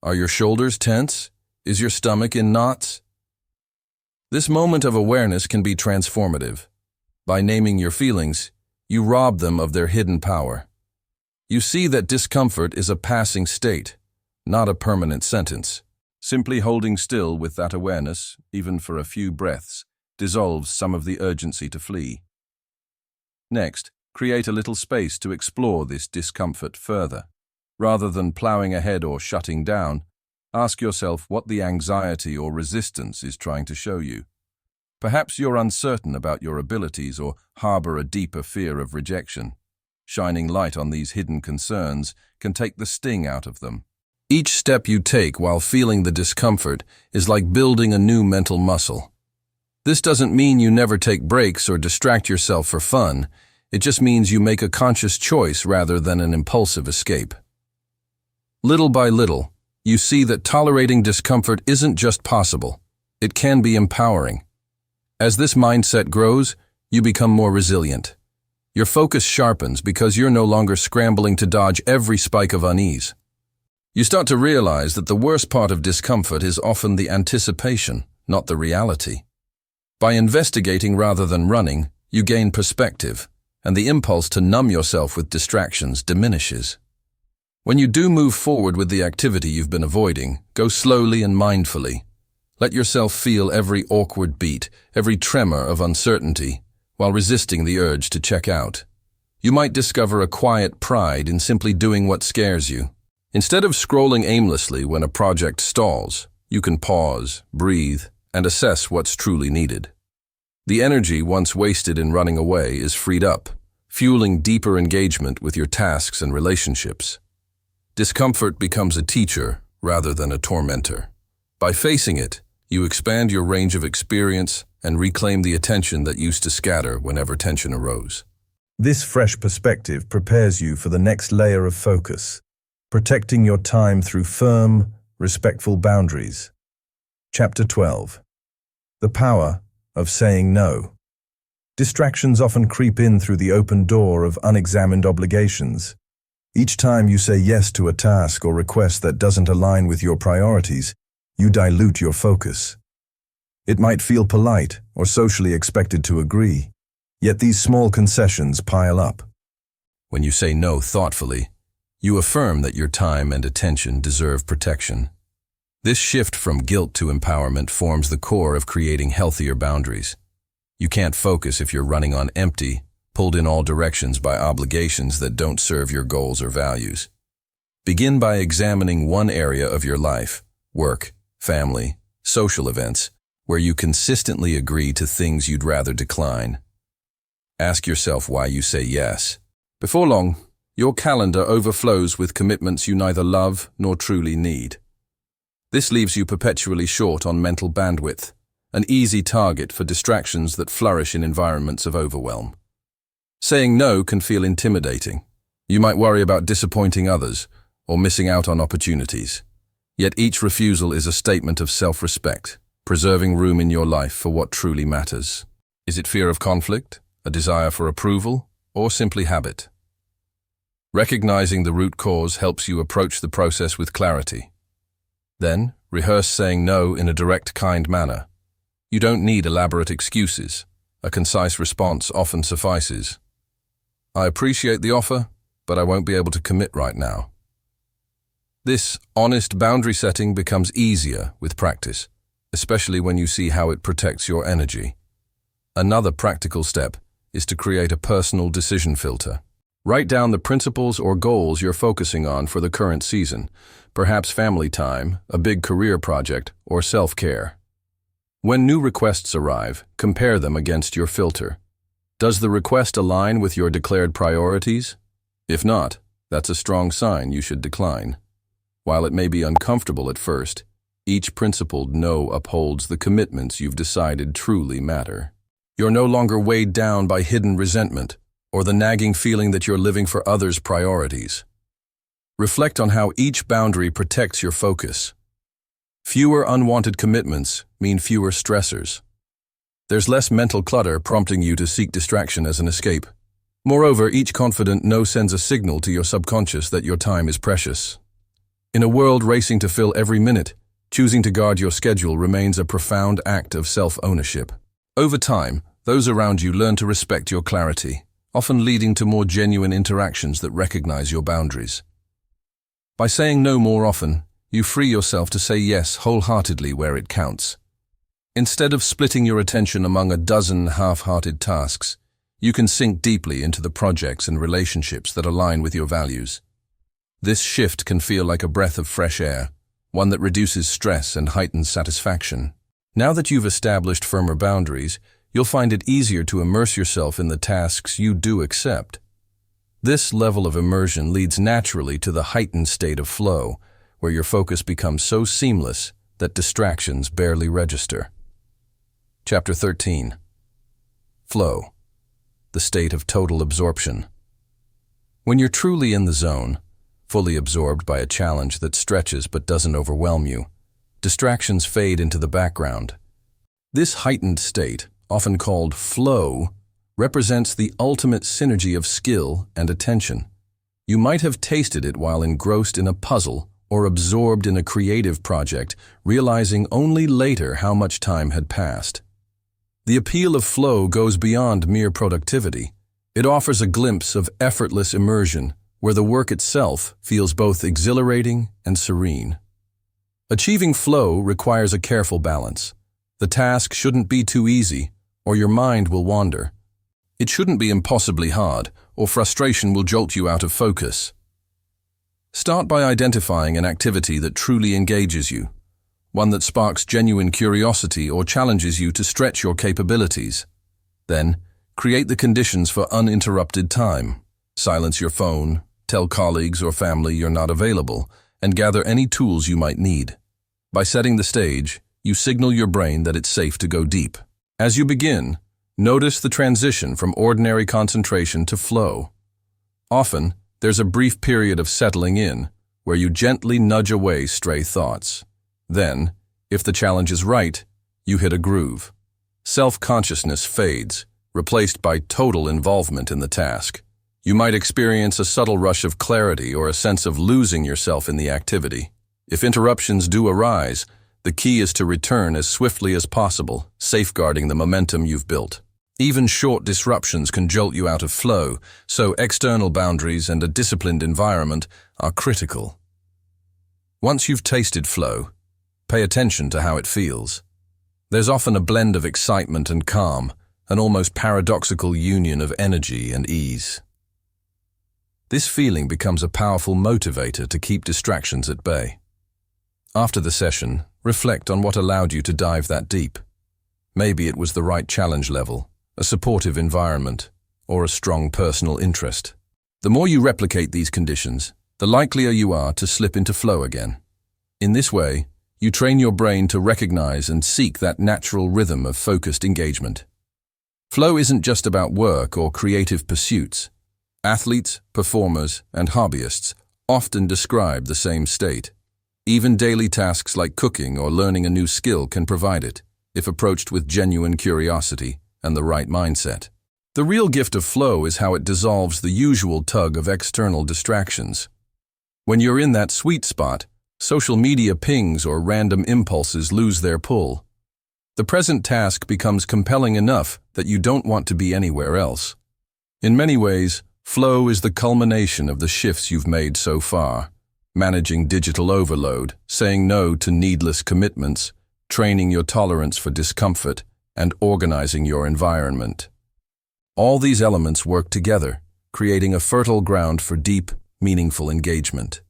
S1: Are your shoulders tense? Is your stomach in knots? This moment of awareness can be transformative. By naming your feelings, you rob them of their hidden power. You see that discomfort is a passing state, not a permanent sentence. Simply holding still with that awareness, even for a few breaths, dissolves some of the urgency to flee. Next, create a little space to explore this discomfort further. Rather than plowing ahead or shutting down, ask yourself what the anxiety or resistance is trying to show you. Perhaps you're uncertain about your abilities or harbor a deeper fear of rejection. Shining light on these hidden concerns can take the sting out of them. Each step you take while feeling the discomfort is like building a new mental muscle. This doesn't mean you never take breaks or distract yourself for fun. It just means you make a conscious choice rather than an impulsive escape. Little by little, you see that tolerating discomfort isn't just possible. It can be empowering. As this mindset grows, you become more resilient. Your focus sharpens because you're no longer scrambling to dodge every spike of unease. You start to realize that the worst part of discomfort is often the anticipation, not the reality. By investigating rather than running, you gain perspective, and the impulse to numb yourself with distractions diminishes. When you do move forward with the activity you've been avoiding, go slowly and mindfully. Let yourself feel every awkward beat, every tremor of uncertainty, while resisting the urge to check out. You might discover a quiet pride in simply doing what scares you. Instead of scrolling aimlessly when a project stalls, you can pause, breathe, and assess what's truly needed. The energy once wasted in running away is freed up, fueling deeper engagement with your tasks and relationships. Discomfort becomes a teacher rather than a tormentor. By facing it, you expand your range of experience and reclaim the attention that used to scatter whenever tension arose.
S2: This fresh perspective prepares you for the next layer of focus, protecting your time through firm, respectful boundaries. Chapter 12. The Power of Saying No. Distractions often creep in through the open door of unexamined obligations. Each time you say yes to a task or request that doesn't align with your priorities, you dilute your focus. It might feel polite or socially expected to agree, yet these small concessions pile up.
S1: When you say no thoughtfully, you affirm that your time and attention deserve protection. This shift from guilt to empowerment forms the core of creating healthier boundaries. You can't focus if you're running on empty, pulled in all directions by obligations that don't serve your goals or values. Begin by examining one area of your life, work, family, social events, where you consistently agree to things you'd rather decline. Ask yourself why you say yes. Before long, your calendar overflows with commitments you neither love nor truly need. This leaves you perpetually short on mental bandwidth, an easy target for distractions that flourish in environments of overwhelm. Saying no can feel intimidating. You might worry about disappointing others or missing out on opportunities. Yet each refusal is a statement of self-respect, preserving room in your life for what truly matters. Is it fear of conflict, a desire for approval, or simply habit? Recognizing the root cause helps you approach the process with clarity. Then, rehearse saying no in a direct, kind manner. You don't need elaborate excuses. A concise response often suffices. I appreciate the offer, but I won't be able to commit right now. This honest boundary setting becomes easier with practice, especially when you see how it protects your energy. Another practical step is to create a personal decision filter. Write down the principles or goals you're focusing on for the current season, perhaps family time, a big career project, or self-care. When new requests arrive, compare them against your filter. Does the request align with your declared priorities? If not, that's a strong sign you should decline. While it may be uncomfortable at first, each principled no upholds the commitments you've decided truly matter. You're no longer weighed down by hidden resentment or the nagging feeling that you're living for others' priorities. Reflect on how each boundary protects your focus. Fewer unwanted commitments mean fewer stressors. There's less mental clutter prompting you to seek distraction as an escape. Moreover, each confident no sends a signal to your subconscious that your time is precious. In a world racing to fill every minute, choosing to guard your schedule remains a profound act of self-ownership. Over time, those around you learn to respect your clarity, often leading to more genuine interactions that recognize your boundaries. By saying no more often, you free yourself to say yes wholeheartedly where it counts. Instead of splitting your attention among a dozen half-hearted tasks, you can sink deeply into the projects and relationships that align with your values. This shift can feel like a breath of fresh air, one that reduces stress and heightens satisfaction. Now that you've established firmer boundaries, you'll find it easier to immerse yourself in the tasks you do accept. This level of immersion leads naturally to the heightened state of flow, where your focus becomes so seamless that distractions barely register. Chapter 13. Flow, the state of total absorption. When you're truly in the zone, fully absorbed by a challenge that stretches but doesn't overwhelm you, distractions fade into the background. This heightened state, often called flow, represents the ultimate synergy of skill and attention. You might have tasted it while engrossed in a puzzle or absorbed in a creative project, realizing only later how much time had passed. The appeal of flow goes beyond mere productivity. It offers a glimpse of effortless immersion, where the work itself feels both exhilarating and serene. Achieving flow requires a careful balance. The task shouldn't be too easy, or your mind will wander. It shouldn't be impossibly hard, or frustration will jolt you out of focus. Start by identifying an activity that truly engages you, one that sparks genuine curiosity or challenges you to stretch your capabilities. Then, create the conditions for uninterrupted time. Silence your phone, tell colleagues or family you're not available, and gather any tools you might need. By setting the stage, you signal your brain that it's safe to go deep. As you begin, notice the transition from ordinary concentration to flow. Often, there's a brief period of settling in, where you gently nudge away stray thoughts. Then, if the challenge is right, you hit a groove. Self-consciousness fades, replaced by total involvement in the task. You might experience a subtle rush of clarity or a sense of losing yourself in the activity. If interruptions do arise, the key is to return as swiftly as possible, safeguarding the momentum you've built. Even short disruptions can jolt you out of flow, so external boundaries and a disciplined environment are critical. Once you've tasted flow, pay attention to how it feels. There's often a blend of excitement and calm, an almost paradoxical union of energy and ease. This feeling becomes a powerful motivator to keep distractions at bay. After the session, reflect on what allowed you to dive that deep. Maybe it was the right challenge level, a supportive environment, or a strong personal interest. The more you replicate these conditions, the likelier you are to slip into flow again. In this way, you train your brain to recognize and seek that natural rhythm of focused engagement. Flow isn't just about work or creative pursuits. Athletes, performers, and hobbyists often describe the same state. Even daily tasks like cooking or learning a new skill can provide it, if approached with genuine curiosity and the right mindset. The real gift of flow is how it dissolves the usual tug of external distractions. When you're in that sweet spot, social media pings or random impulses lose their pull. The present task becomes compelling enough that you don't want to be anywhere else. In many ways, flow is the culmination of the shifts you've made so far. Managing digital overload, saying no to needless commitments, training your tolerance for discomfort, and organizing your environment. All these elements work together, creating a fertile ground for deep, meaningful engagement.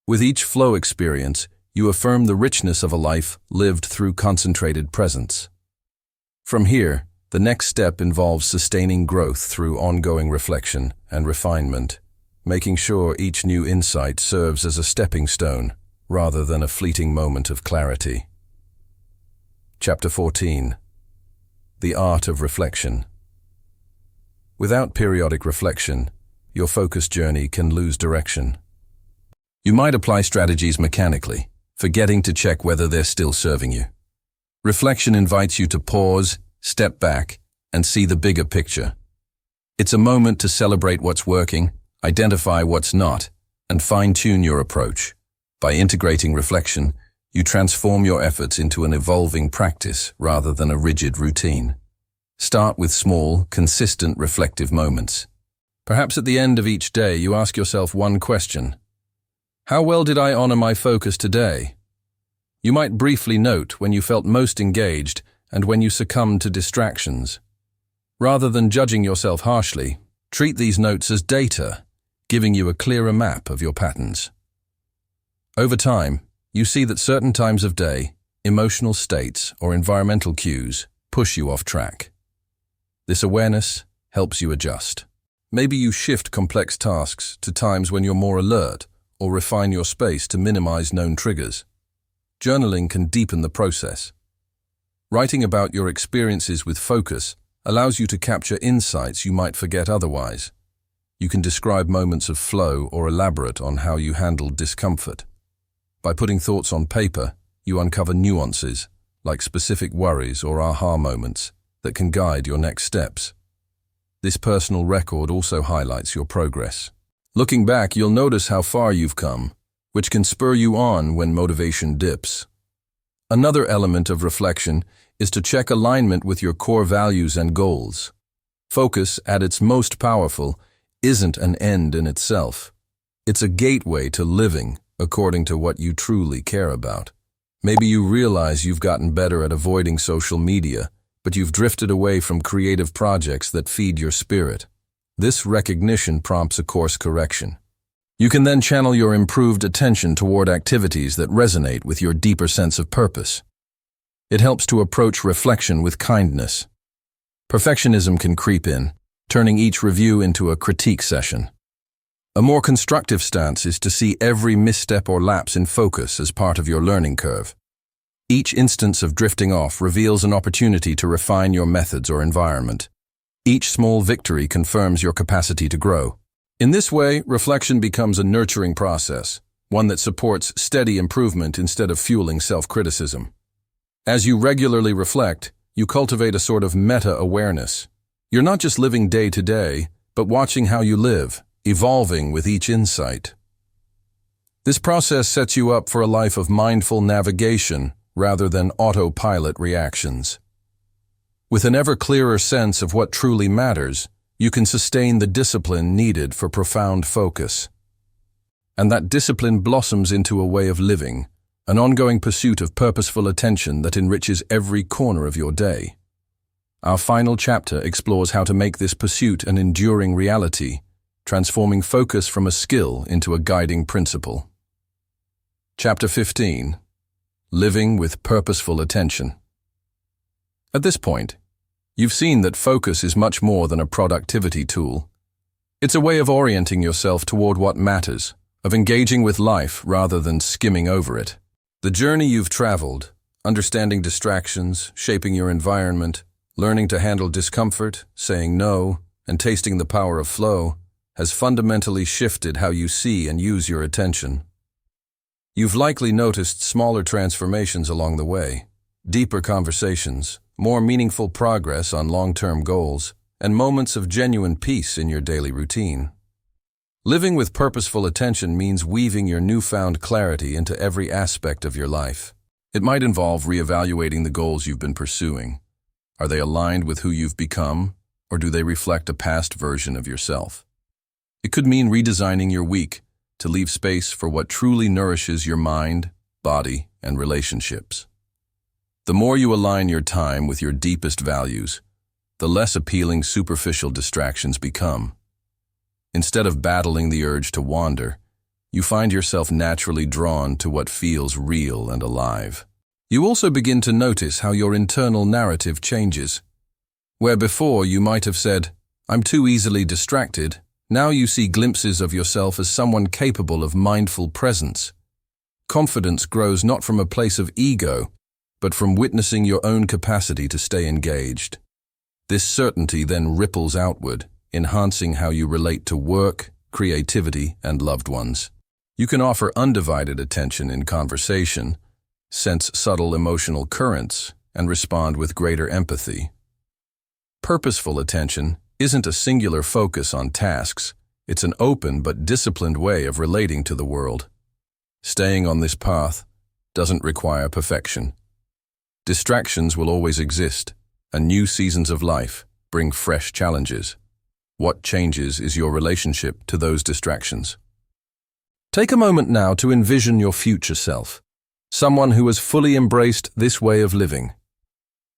S1: With each flow experience, you affirm the richness of a life lived through concentrated presence. From here, the next step involves sustaining growth through ongoing reflection and refinement, making sure each new insight serves as a stepping stone rather than a fleeting moment of clarity. Chapter 14. The Art of Reflection. Without periodic reflection, your focus journey can lose direction. You might apply strategies mechanically, forgetting to check whether they're still serving you. Reflection invites you to pause, step back, and see the bigger picture. It's a moment to celebrate what's working, identify what's not, and fine-tune your approach. By integrating reflection, you transform your efforts into an evolving practice rather than a rigid routine. Start with small, consistent reflective moments. Perhaps at the end of each day you ask yourself one question: how well did I honor my focus today? You might briefly note when you felt most engaged and when you succumbed to distractions. Rather than judging yourself harshly, treat these notes as data, giving you a clearer map of your patterns. Over time, you see that certain times of day, emotional states, or environmental cues push you off track. This awareness helps you adjust. Maybe you shift complex tasks to times when you're more alert, or refine your space to minimize known triggers. Journaling can deepen the process. Writing about your experiences with focus allows you to capture insights you might forget otherwise. You can describe moments of flow or elaborate on how you handled discomfort. By putting thoughts on paper, you uncover nuances, like specific worries or aha moments, that can guide your next steps. This personal record also highlights your progress. Looking back, you'll notice how far you've come, which can spur you on when motivation dips. Another element of reflection is to check alignment with your core values and goals. Focus, at its most powerful, isn't an end in itself. It's a gateway to living according to what you truly care about. Maybe you realize you've gotten better at avoiding social media, but you've drifted away from creative projects that feed your spirit. This recognition prompts a course correction. You can then channel your improved attention toward activities that resonate with your deeper sense of purpose. It helps to approach reflection with kindness. Perfectionism can creep in, turning each review into a critique session. A more constructive stance is to see every misstep or lapse in focus as part of your learning curve. Each instance of drifting off reveals an opportunity to refine your methods or environment. Each small victory confirms your capacity to grow. In this way, reflection becomes a nurturing process, one that supports steady improvement instead of fueling self-criticism. As you regularly reflect, you cultivate a sort of meta-awareness. You're not just living day to day, but watching how you live, evolving with each insight. This process sets you up for a life of mindful navigation rather than autopilot reactions. With an ever clearer sense of what truly matters, you can sustain the discipline needed for profound focus. And that discipline blossoms into a way of living, an ongoing pursuit of purposeful attention that enriches every corner of your day. Our final chapter explores how to make this pursuit an enduring reality, transforming focus from a skill into a guiding principle. Chapter 15. Living with Purposeful Attention. At this point, you've seen that focus is much more than a productivity tool. It's a way of orienting yourself toward what matters, of engaging with life rather than skimming over it. The journey you've traveled, understanding distractions, shaping your environment, learning to handle discomfort, saying no, and tasting the power of flow, has fundamentally shifted how you see and use your attention. You've likely noticed smaller transformations along the way, deeper conversations, more meaningful progress on long-term goals, and moments of genuine peace in your daily routine. Living with purposeful attention means weaving your newfound clarity into every aspect of your life. It might involve reevaluating the goals you've been pursuing. Are they aligned with who you've become, or do they reflect a past version of yourself? It could mean redesigning your week to leave space for what truly nourishes your mind, body, and relationships. The more you align your time with your deepest values, the less appealing superficial distractions become, Instead of battling the urge to wander, you find yourself naturally drawn to what feels real and alive. You also begin to notice how your internal narrative changes. Where before you might have said, "I'm too easily distracted," now you see glimpses of yourself as someone capable of mindful presence. Confidence grows not from a place of ego, but from witnessing your own capacity to stay engaged. This certainty then ripples outward, enhancing how you relate to work, creativity, and loved ones. You can offer undivided attention in conversation, sense subtle emotional currents, and respond with greater empathy. Purposeful attention isn't a singular focus on tasks, it's an open but disciplined way of relating to the world. Staying on this path doesn't require perfection. Distractions will always exist, and new seasons of life bring fresh challenges. What changes is your relationship to those distractions. Take a moment now to envision your future self, someone who has fully embraced this way of living.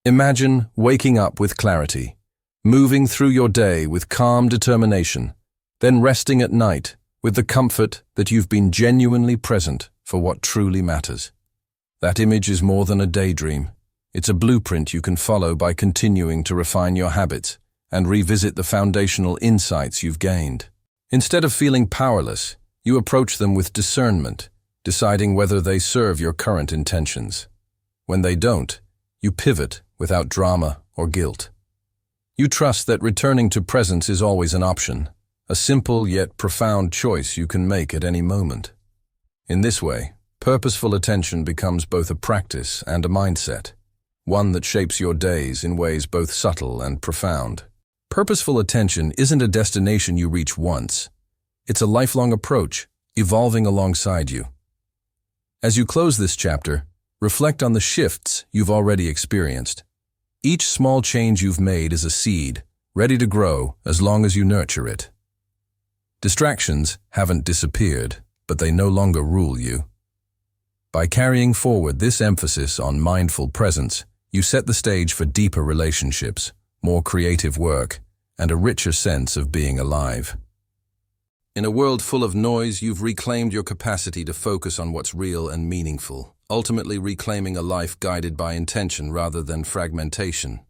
S1: Imagine waking up with clarity, moving through your day with calm determination, then resting at night with the comfort that you've been genuinely present for what truly matters. That image is more than a daydream. It's a blueprint you can follow by continuing to refine your habits and revisit the foundational insights you've gained. Instead of feeling powerless, you approach them with discernment, deciding whether they serve your current intentions. When they don't, you pivot without drama or guilt. You trust that returning to presence is always an option, a simple yet profound choice you can make at any moment. In this way, purposeful attention becomes both a practice and a mindset, one that shapes your days in ways both subtle and profound. Purposeful attention isn't a destination you reach once. It's a lifelong approach, evolving alongside you. As you close this chapter, reflect on the shifts you've already experienced. Each small change you've made is a seed, ready to grow as long as you nurture it. Distractions haven't disappeared, but they no longer rule you. By carrying forward this emphasis on mindful presence, you set the stage for deeper relationships, more creative work, and a richer sense of being alive. In a world full of noise, you've reclaimed your capacity to focus on what's real and meaningful, ultimately reclaiming a life guided by intention rather than fragmentation.